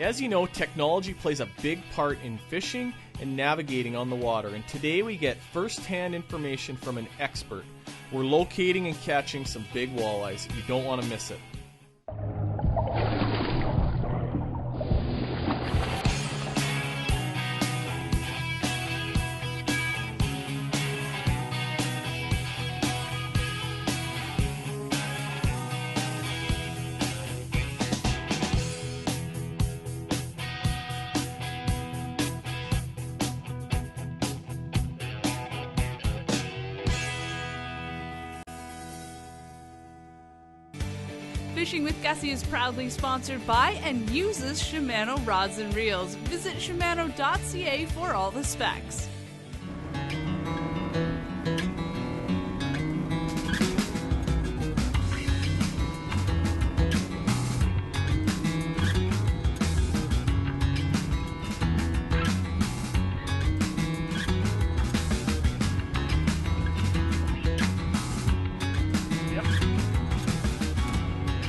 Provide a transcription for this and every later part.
As you know, technology plays a big part in fishing and navigating on the water, and today we get first-hand information from an expert. We're locating and catching some big walleyes. You don't want to miss it. Fishing with Gussy is proudly sponsored by and uses Shimano rods and reels. Visit Shimano.ca for all the specs.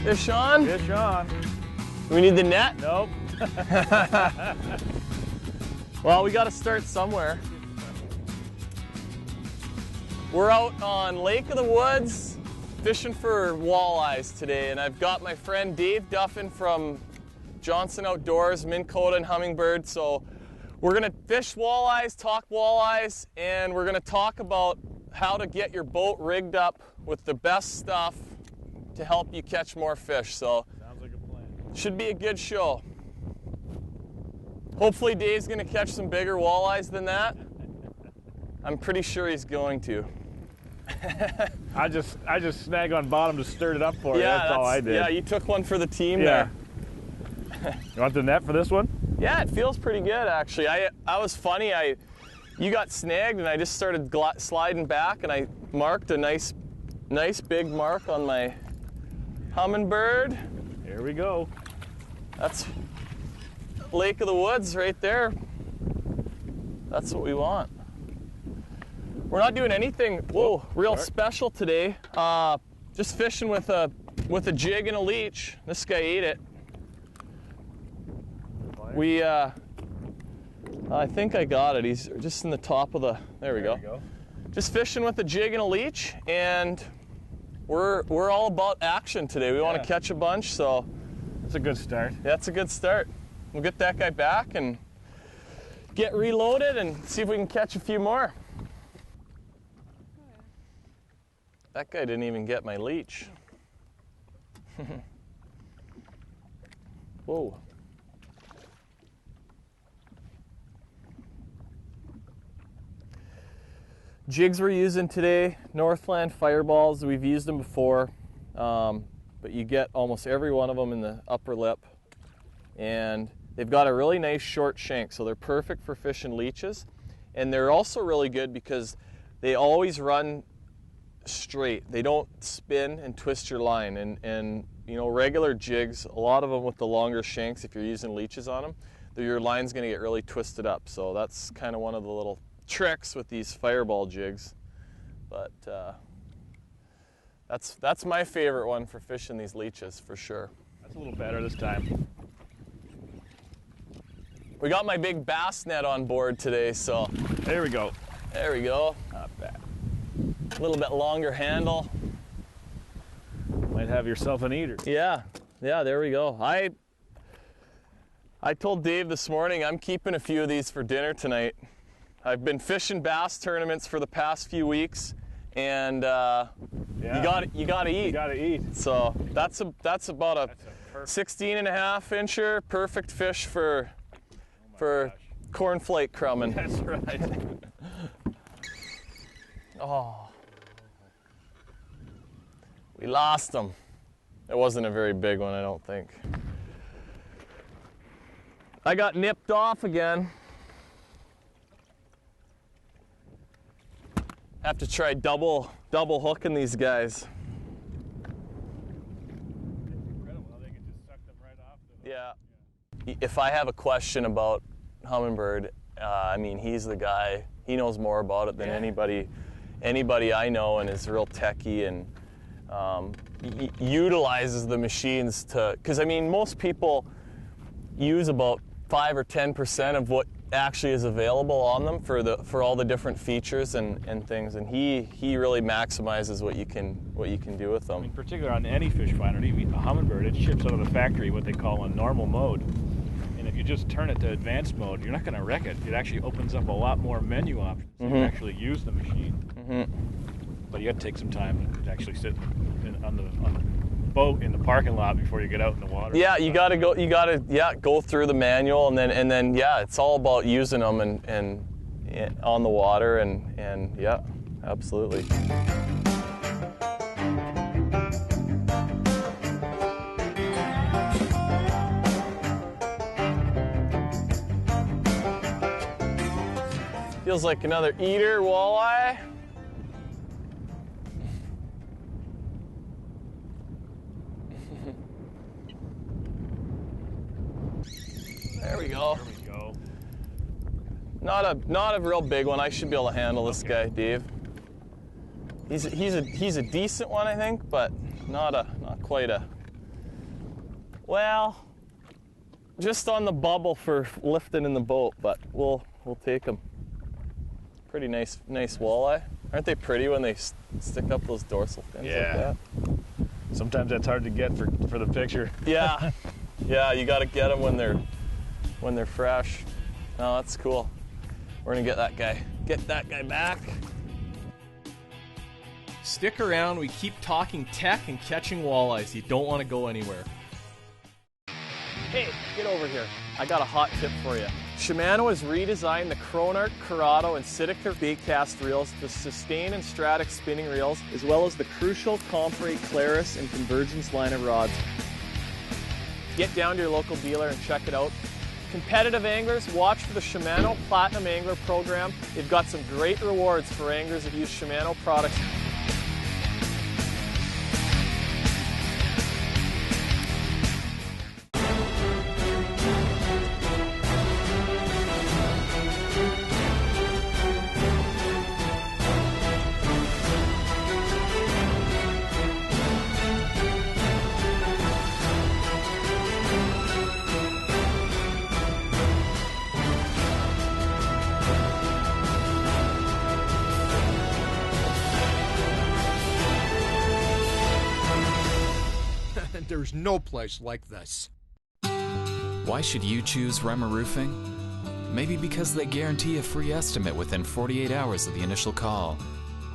Fish on? Fish on. Do we need the net? Nope. Well, we got to start somewhere. We're out on Lake of the Woods fishing for walleyes today, and I've got my friend Dave Duffin from Johnson Outdoors, Minn Kota and Hummingbird. So we're going to fish walleyes, talk walleyes, and we're going to talk about how to get your boat rigged up with the best stuff to help you catch more fish. So sounds like a plan. Should be a good show. Hopefully Dave's going to catch some bigger walleyes than that. I'm pretty sure he's going to. I just snagged on bottom to stir it up for you. That's all I did. Yeah, you took one for the team Yeah. there. You want the net for this one? Yeah, it feels pretty good actually. I was funny. You got snagged and I just started sliding back and I marked a nice big mark on my Humminbird. Here we go. That's Lake of the Woods right there. That's what we want. We're not doing anything real special today. Just fishing with a jig and a leech. This guy ate it. We I think I got it. He's just in the top of the. There we go. Just fishing with a jig and a leech, and we're all about action today. We want to catch a bunch, so that's a good start. That's a good start. We'll get that guy back and get reloaded and see if we can catch a few more. That guy didn't even get my leech. Whoa. Jigs we're using today, Northland Fireballs. We've used them before, but you get almost every one of them in the upper lip. And they've got a really nice short shank, so they're perfect for fishing leeches. And they're also really good because they always run straight. They don't spin and twist your line. And you know, regular jigs, a lot of them with the longer shanks, if you're using leeches on them, your line's going to get really twisted up. So that's kind of one of the little tricks with these fireball jigs. But that's my favorite one for fishing these leeches for sure. That's a little better this time. We got my big bass net on board today, so there we go. There we go. Not bad. A little bit longer handle. Might have yourself an eater. Yeah, there we go. I told Dave this morning I'm keeping a few of these for dinner tonight. I've been fishing bass tournaments for the past few you gotta eat. You gotta eat. So that's about a 16.5 incher, perfect fish for cornflake crumbing. That's right. Oh, we lost him. It wasn't a very big one, I don't think. I got nipped off again. Have to try double hooking these guys. Yeah. If I have a question about Humminbird, I mean, he's the guy. He knows more about it than anybody I know, and is real techie and utilizes the machines to. Because I mean, most people use about 5 or 10% of what actually is available on them for all the different features and things, and he really maximizes what you can do with them. In particular, on any fish finder, even a Humminbird, it ships out of the factory what they call a normal mode. And if you just turn it to advanced mode, you're not going to wreck it. It actually opens up a lot more menu options. You can actually use the machine. But you got to take some time to actually sit on the boat in the parking lot before you get out in the water. Yeah, you got to go through the manual, and then yeah, it's all about using them and on the water, and yeah, absolutely. Feels like another eater walleye. There we go. There we go. Not a real big one. I should be able to handle this guy, Dave. He's a decent one, I think, but not quite a. Well, just on the bubble for lifting in the boat, but we'll take him. Pretty nice walleye. Aren't they pretty when they stick up those dorsal fins like that? Sometimes that's hard to get for the picture. Yeah, yeah. You got to get them when they're fresh. Oh, that's cool. We're gonna get that guy back. Stick around. We keep talking tech and catching walleyes. You don't want to go anywhere. Hey, get over here. I got a hot tip for you. Shimano has redesigned the Cronart, Curado, and Sidecar baitcast reels, the Sustain and Stratic spinning reels, as well as the crucial Compre, Claris, and Convergence line of rods. Get down to your local dealer and check it out. Competitive anglers, watch for the Shimano Platinum Angler program. They've got some great rewards for anglers that use Shimano products. There's no place like this. Why should you choose Rema Roofing? Maybe because they guarantee a free estimate within 48 hours of the initial call.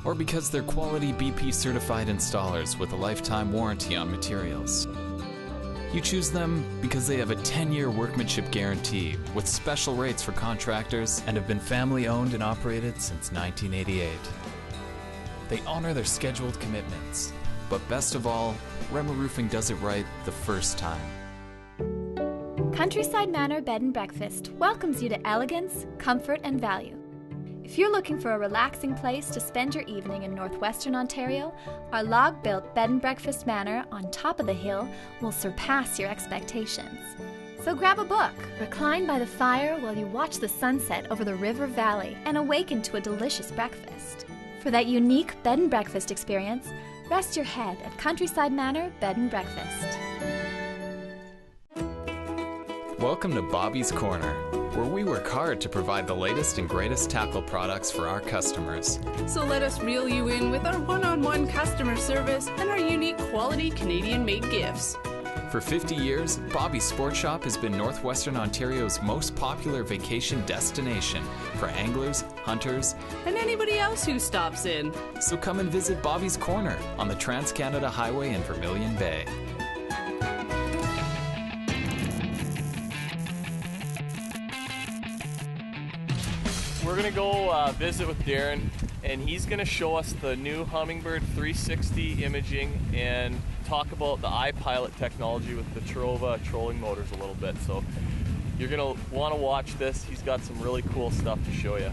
Or because they're quality BP certified installers with a lifetime warranty on materials. You choose them because they have a 10-year workmanship guarantee with special rates for contractors and have been family owned and operated since 1988. They honor their scheduled commitments. But best of all, Rema Roofing does it right the first time. Countryside Manor Bed and Breakfast welcomes you to elegance, comfort, and value. If you're looking for a relaxing place to spend your evening in northwestern Ontario, our log-built bed and breakfast manor on top of the hill will surpass your expectations. So grab a book, recline by the fire while you watch the sunset over the river valley, and awaken to a delicious breakfast. For that unique bed and breakfast experience, rest your head at Countryside Manor Bed and Breakfast. Welcome to Bobby's Corner, where we work hard to provide the latest and greatest tackle products for our customers. So let us reel you in with our one-on-one customer service and our unique quality Canadian-made gifts. For 50 years, Bobby's Sport Shop has been Northwestern Ontario's most popular vacation destination for anglers, hunters, And anybody else who stops in. So come and visit Bobby's Corner on the Trans-Canada Highway in Vermilion Bay. We're gonna go visit with Darren, and he's gonna show us the new Humminbird 360 imaging and talk about the iPilot technology with the Trova trolling motors a little bit. So you're gonna want to watch this. He's got some really cool stuff to show you.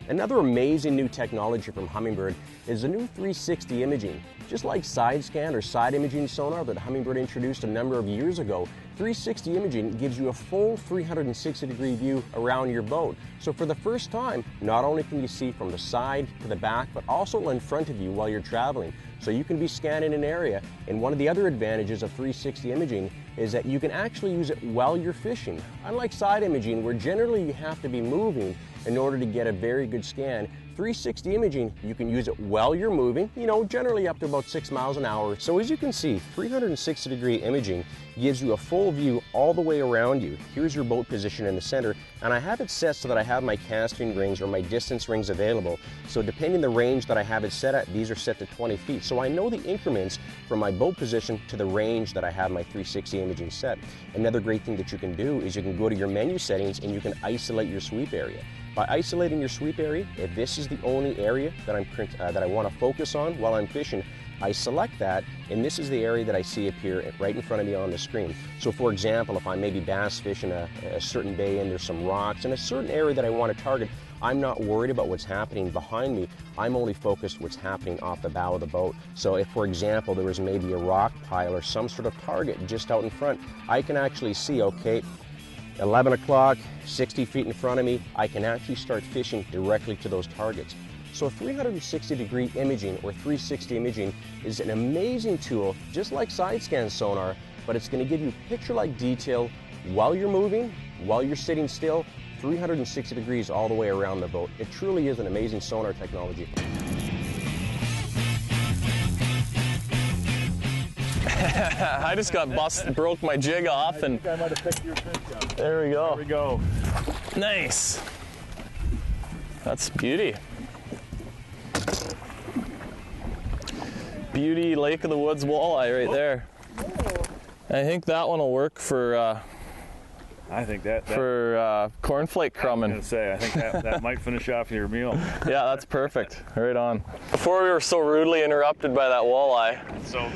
Another amazing new technology from Humminbird is the new 360 imaging. Just like side scan or side imaging sonar that Humminbird introduced a number of years ago, 360 imaging gives you a full 360-degree view around your boat. So for the first time, not only can you see from the side to the back, but also in front of you while you're traveling. So you can be scanning an area, and one of the other advantages of 360 imaging is that you can actually use it while you're fishing. Unlike side imaging, where generally you have to be moving in order to get a very good scan, 360 imaging, you can use it while you're moving, generally up to about 6 miles an hour. So as you can see, 360-degree imaging gives you a full view all the way around you. Here's your boat position in the center, and I have it set so that I have my casting rings or my distance rings available. So depending the range that I have it set at, these are set to 20 feet. So I know the increments from my boat position to the range that I have my 360 imaging set. Another great thing that you can do is you can go to your menu settings and you can isolate your sweep area. By isolating your sweep area, if this is the only area that I want to focus on while I'm fishing, I select that, and this is the area that I see appear right in front of me on the screen. So for example, if I maybe bass fishing a certain bay and there's some rocks in a certain area that I want to target, I'm not worried about what's happening behind me. I'm only focused what's happening off the bow of the boat. So if, for example, there was maybe a rock pile or some sort of target just out in front, I can actually see, okay, 11 o'clock, 60 feet in front of me, I can actually start fishing directly to those targets. So 360-degree imaging or 360 imaging is an amazing tool, just like side scan sonar, but it's going to give you picture-like detail while you're moving, while you're sitting still, 360 degrees all the way around the boat. It truly is an amazing sonar technology. I just got broke my jig off, and I might have picked your fish up. there we go. There we go. Nice. That's beauty. Beauty Lake of the Woods walleye right there. I think that one will work for I think that for cornflake crumbing. I was gonna say, I think that might finish off your meal. Yeah, that's perfect. Right on. Before we were so rudely interrupted by that walleye. So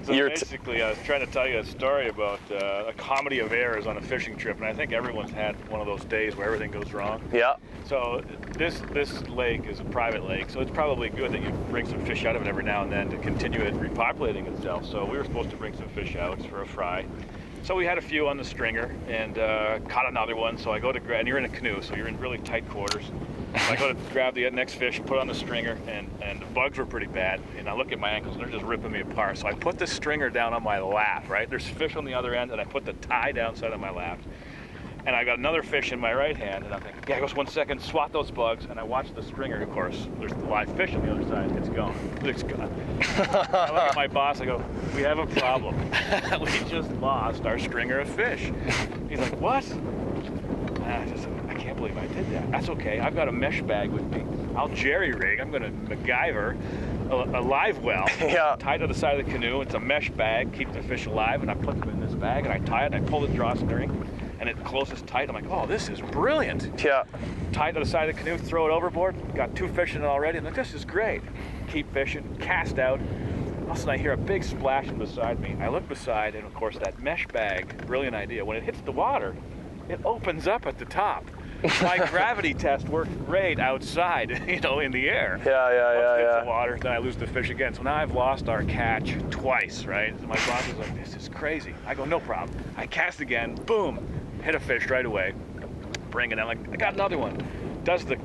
basically, I was trying to tell you a story about a comedy of errors on a fishing trip, and I think everyone's had one of those days where everything goes wrong. Yeah. So this lake is a private lake, so it's probably good that you bring some fish out of it every now and then to continue it repopulating itself. So we were supposed to bring some fish out for a fry. So we had a few on the stringer and caught another one. So I go to grab, and you're in a canoe, so you're in really tight quarters. So I go to grab the next fish, put on the stringer, and the bugs were pretty bad. And I look at my ankles, and they're just ripping me apart. So I put the stringer down on my lap, right? There's fish on the other end, and I put the tie down side on my lap. And I got another fish in my right hand, and I'm thinking, yeah, just 1 second, swat those bugs, and I watch the stringer, of course. There's the live fish on the other side. It's gone. It's gone. I look at my boss, I go, we have a problem. We just lost our stringer of fish. He's like, what? I can't believe I did that. That's okay. I've got a mesh bag with me. I'll jerry rig. I'm going to MacGyver a live well. Yeah. Tied to the side of the canoe. It's a mesh bag. Keep the fish alive, and I put them in this bag, and I tie it, and I pull the drawstring, and it closes tight. I'm like, oh, this is brilliant. Yeah. Tie it to the side of the canoe, throw it overboard. Got 2 fish in it already. I'm like, this is great. Keep fishing, cast out. All of a sudden, I hear a big splashing beside me. I look beside, and of course, that mesh bag, brilliant idea. When it hits the water, it opens up at the top. My gravity test worked great outside, in the air. Yeah. Hits the water, then I lose the fish again. So now I've lost our catch twice, right? So my boss is like, this is crazy. I go, no problem. I cast again, boom, hit a fish right away. Bring it in, like, I got another one. Does the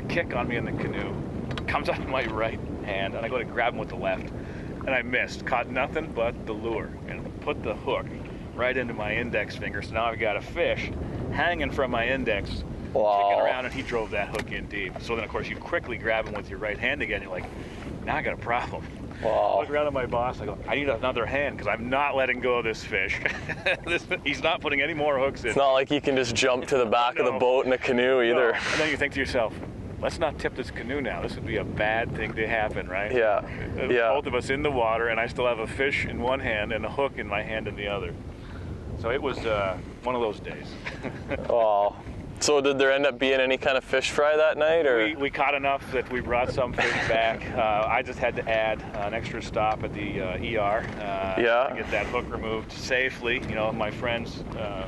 kick on me in the canoe, comes out of my right hand, and I go to grab him with the left, and I missed. Caught nothing but the lure, and put the hook right into my index finger. So now I've got a fish hanging from my index, kicking around, and he drove that hook in deep. So then, of course, you quickly grab him with your right hand again. You're like, now I got a problem. Wow. I look around at my boss. I go, I need another hand because I'm not letting go of this fish. He's not putting any more hooks in. It's not like you can just jump to the back of the boat in a canoe either. No. And then you think to yourself, let's not tip this canoe now. This would be a bad thing to happen, right? Yeah. Both of us in the water, and I still have a fish in one hand and a hook in my hand in the other. So it was one of those days. Oh. So did there end up being any kind of fish fry that night, or? We caught enough that we brought some fish back. I just had to add an extra stop at the ER to get that hook removed safely. My friends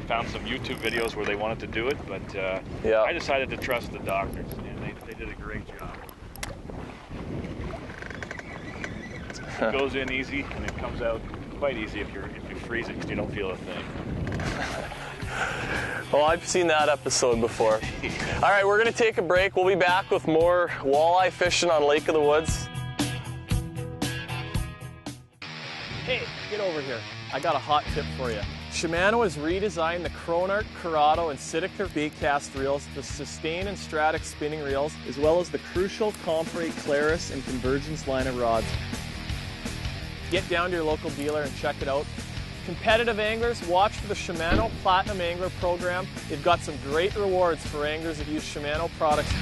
found some YouTube videos where they wanted to do it, but I decided to trust the doctors, and they did a great job. It goes in easy and it comes out quite easy if you freeze it because you don't feel a thing. Well, I've seen that episode before. All right, we're going to take a break. We'll be back with more walleye fishing on Lake of the Woods. Hey, get over here. I got a hot tip for you. Shimano has redesigned the Cronarch, Corrado, and Sidecar baitcast reels, the Sustain and Stratic spinning reels, as well as the crucial Compre, Claris, and Convergence line of rods. Get down to your local dealer and check it out. Competitive anglers, watch for the Shimano Platinum Angler program. They've got some great rewards for anglers that use Shimano products.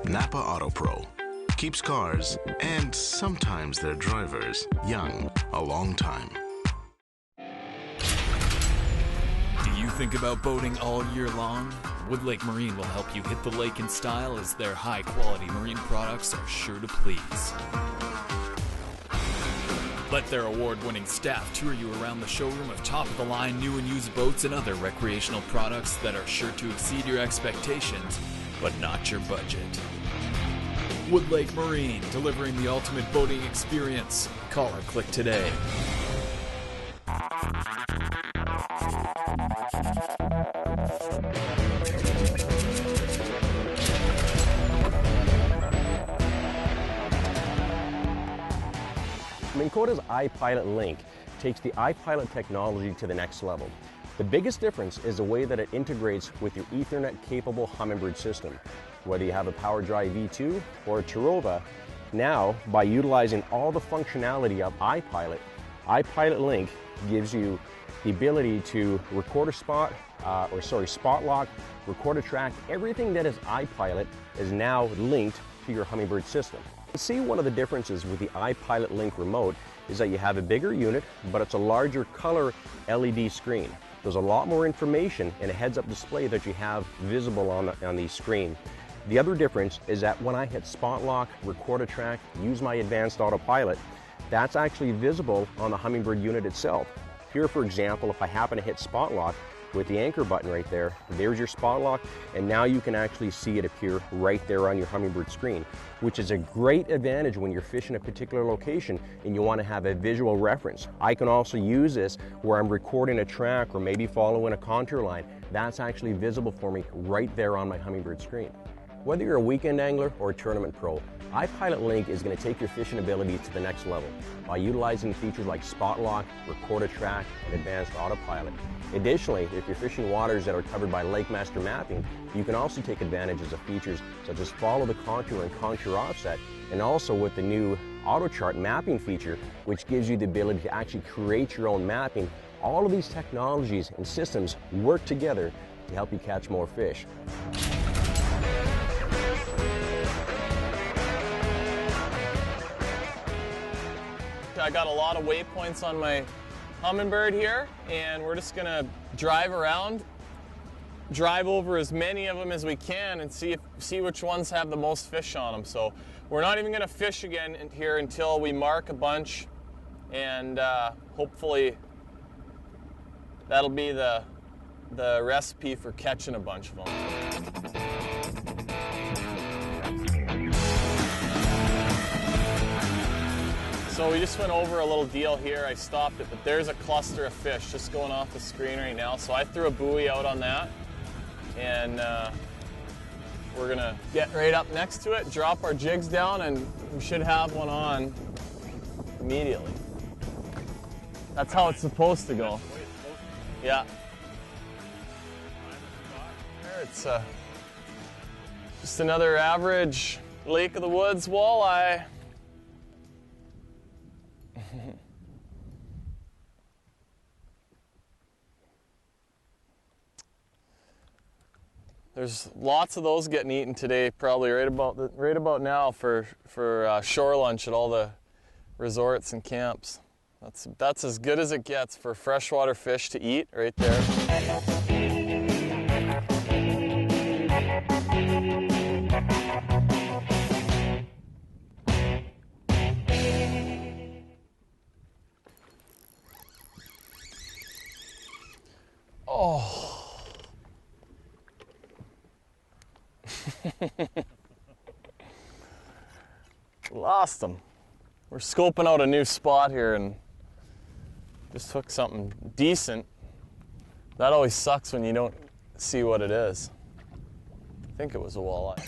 Napa Auto Pro keeps cars and sometimes their drivers young a long time. Do you think about boating all year long? Wood Lake Marine will help you hit the lake in style, as their high-quality marine products are sure to please. Let their award-winning staff tour you around the showroom of top-of-the-line new and used boats and other recreational products that are sure to exceed your expectations, but not your budget. Wood Lake Marine, delivering the ultimate boating experience. Call or click today. Minn Kota's iPilot Link takes the iPilot technology to the next level. The biggest difference is the way that it integrates with your Ethernet-capable Humminbird system. Whether you have a PowerDrive V2 or a Terova, now, by utilizing all the functionality of iPilot, iPilot Link gives you the ability to record a spot, spot lock, record a track. Everything that is iPilot is now linked to your Humminbird system. See, one of the differences with the iPilot Link remote is that you have a bigger unit, but it's a larger color LED screen. There's a lot more information in a heads-up display that you have visible on the screen. The other difference is that when I hit spot lock, record a track, use my advanced autopilot, that's actually visible on the Humminbird unit itself. Here, for example, if I happen to hit spot lock with the anchor button right there, there's your spot lock, and now you can actually see it appear right there on your Humminbird screen, which is a great advantage when you're fishing a particular location and you want to have a visual reference. I can also use this where I'm recording a track or maybe following a contour line. That's actually visible for me right there on my Humminbird screen. Whether you're a weekend angler or a tournament pro, iPilot Link is going to take your fishing ability to the next level by utilizing features like spot lock, record a track, and advanced autopilot. Additionally, if you're fishing waters that are covered by Lake Master mapping, you can also take advantages of features such as follow the contour and contour offset, and also with the new auto chart mapping feature, which gives you the ability to actually create your own mapping. All of these technologies and systems work together to help you catch more fish. I got a lot of waypoints on my Humminbird here, and we're just gonna drive around, drive over as many of them as we can, and see which ones have the most fish on them. So we're not even gonna fish again here until we mark a bunch, and hopefully that'll be the recipe for catching a bunch of them. So we just went over a little deal here. I stopped it, but there's a cluster of fish just going off the screen right now. So I threw a buoy out on that, and we're gonna get right up next to it, drop our jigs down, and we should have one on immediately. That's how it's supposed to go. Yeah. There, it's just another average Lake of the Woods walleye. There's lots of those getting eaten today, probably right about now for shore lunch at all the resorts and camps. That's as good as it gets for freshwater fish to eat right there. Oh. Lost them. We're scoping out a new spot here and just hooked something decent. That always sucks when you don't see what it is. I think it was a walleye.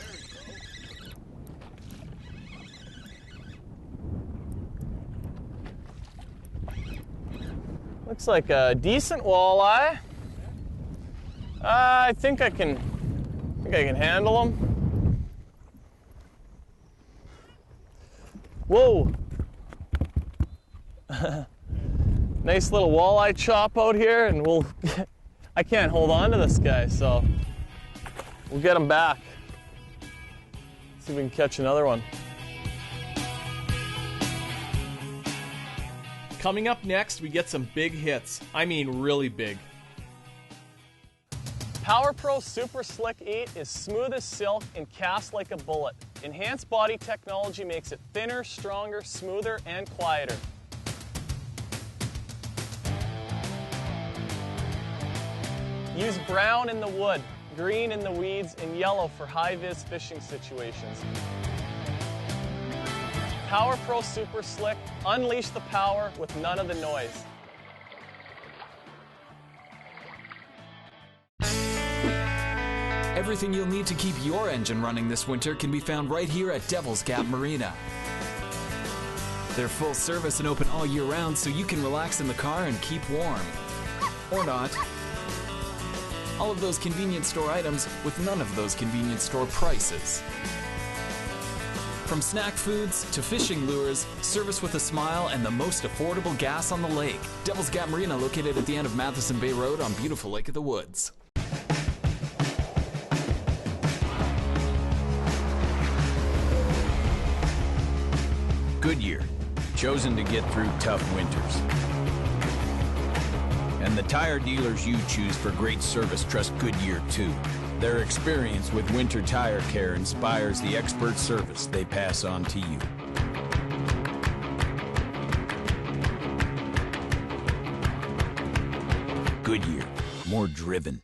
Looks like a decent walleye. I think I can handle them. Whoa! Nice little walleye chop out here, and I can't hold on to this guy, so we'll get him back. See if we can catch another one. Coming up next, we get some big hits. I mean really big. Power Pro Super Slick 8 is smooth as silk and casts like a bullet. Enhanced body technology makes it thinner, stronger, smoother, and quieter. Use brown in the wood, green in the weeds, and yellow for high-vis fishing situations. Power Pro Super Slick, unleash the power with none of the noise. Everything you'll need to keep your engine running this winter can be found right here at Devil's Gap Marina. They're full service and open all year round, so you can relax in the car and keep warm. Or not. All of those convenience store items with none of those convenience store prices. From snack foods to fishing lures, service with a smile, and the most affordable gas on the lake. Devil's Gap Marina, located at the end of Matheson Bay Road on beautiful Lake of the Woods. Goodyear, chosen to get through tough winters. And the tire dealers you choose for great service trust Goodyear too. Their experience with winter tire care inspires the expert service they pass on to you. Goodyear, more driven.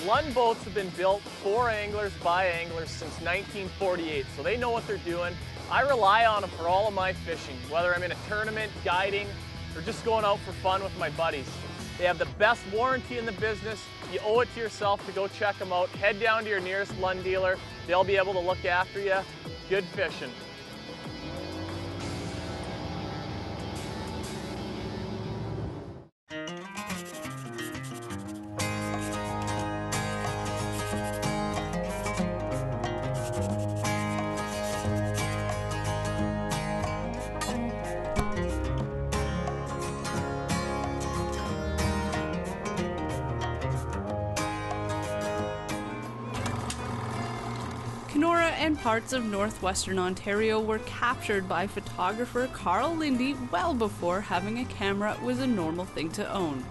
Lund boats have been built for anglers by anglers since 1948, so they know what they're doing. I rely on them for all of my fishing, whether I'm in a tournament, guiding, or just going out for fun with my buddies. They have the best warranty in the business. You owe it to yourself to go check them out. Head down to your nearest Lund dealer. They'll be able to look after you. Good fishing. Kenora and parts of northwestern Ontario were captured by photographer Carl Lindy well before having a camera was a normal thing to own.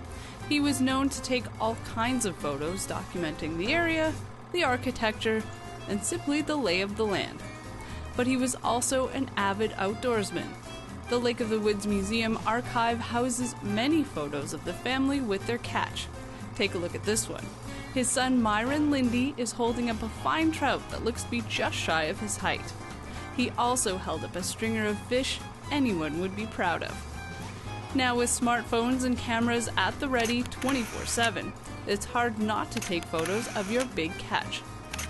He was known to take all kinds of photos documenting the area, the architecture, and simply the lay of the land. But he was also an avid outdoorsman. The Lake of the Woods Museum archive houses many photos of the family with their catch. Take a look at this one. His son Myron Lindy is holding up a fine trout that looks to be just shy of his height. He also held up a stringer of fish anyone would be proud of. Now with smartphones and cameras at the ready 24/7, it's hard not to take photos of your big catch.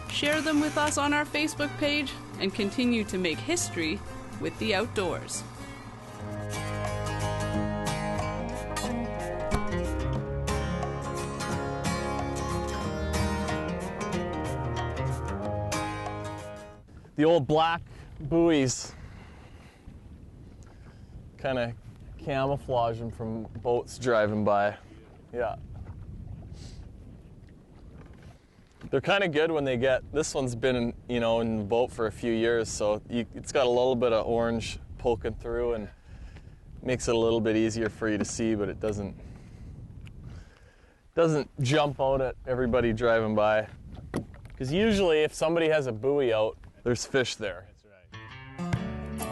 Share them with us on our Facebook page and continue to make history with the outdoors. The old black buoys kind of camouflage them from boats driving by. Yeah. They're kind of good when they get, this one's been in, in the boat for a few years, so it's got a little bit of orange poking through and makes it a little bit easier for you to see, but it doesn't jump out at everybody driving by. Because usually if somebody has a buoy out, there's fish there. That's right.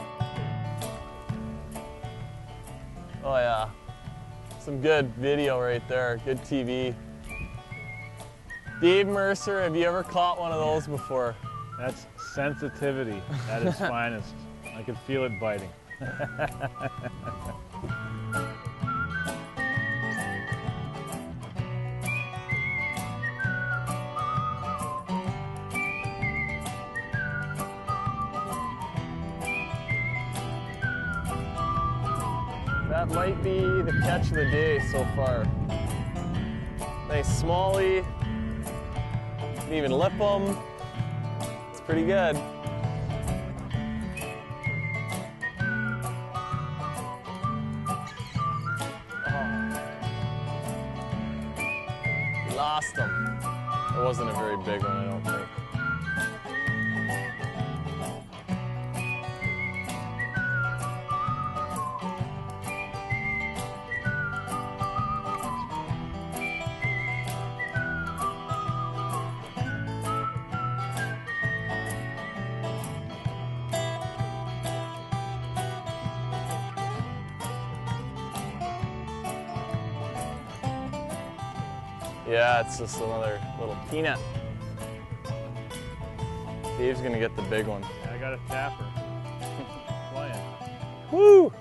Oh yeah, some good video right there, good TV. Dave Mercer, have you ever caught one of those before? That's sensitivity at its finest. I can feel it biting. That might be the catch of the day so far. Nice smallie. Can even lip them. It's pretty good. Oh. Lost them. It wasn't a very big one, I don't think. Yeah, it's just another little peanut. Dave's gonna get the big one. Yeah, I got a tapper. Flying. Woo!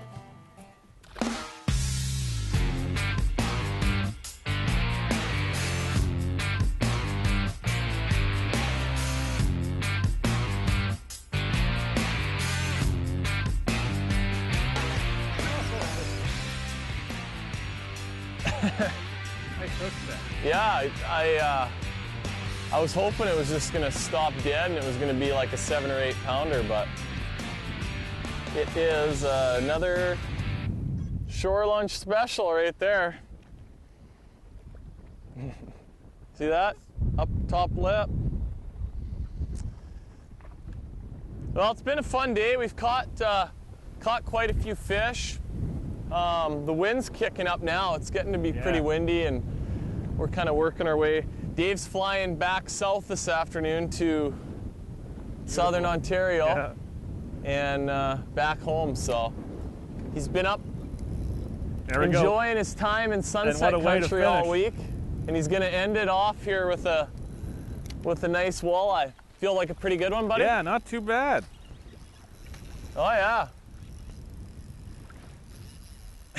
Yeah, I was hoping it was just gonna stop dead and it was gonna be like a 7 or 8 pounder, but it is another shore lunch special right there. See that? Up top lip. Well, it's been a fun day. We've caught quite a few fish. The wind's kicking up now. It's getting to be pretty windy, and we're kind of working our way. Dave's flying back south this afternoon to southern Ontario and back home. So he's been up enjoying his time in Sunset Country all week, and he's going to end it off here with a nice walleye. Feel like a pretty good one, buddy? Yeah, not too bad. Oh yeah.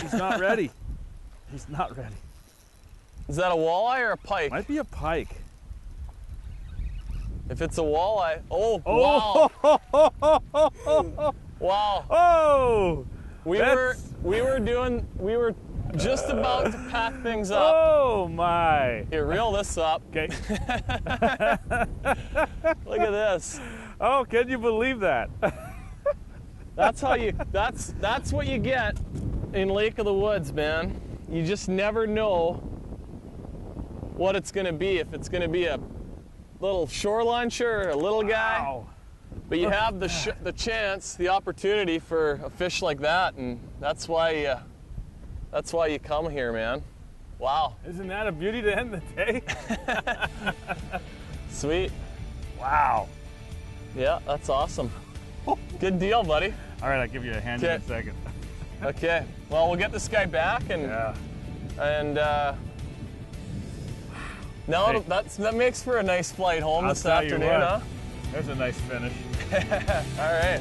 He's not ready. He's not ready. Is that a walleye or a pike? Might be a pike. If it's a walleye, wow! Wow! Oh! We were just about to pack things up. Oh my! Here, reel this up. Okay. Look at this. Oh, can you believe that? That's how you. That's what you get in Lake of the Woods, man. You just never know what it's going to be. If it's going to be a little shore luncher or a little guy. Wow. But you have the chance, the opportunity for a fish like that, and that's why you come here, man. Wow. Isn't that a beauty to end the day? Sweet. Wow. Yeah, that's awesome. Good deal, buddy. All right, I'll give you a hand in a second. Okay. Well, we'll get this guy back, and no, that makes for a nice flight home this afternoon, huh? There's a nice finish. All right.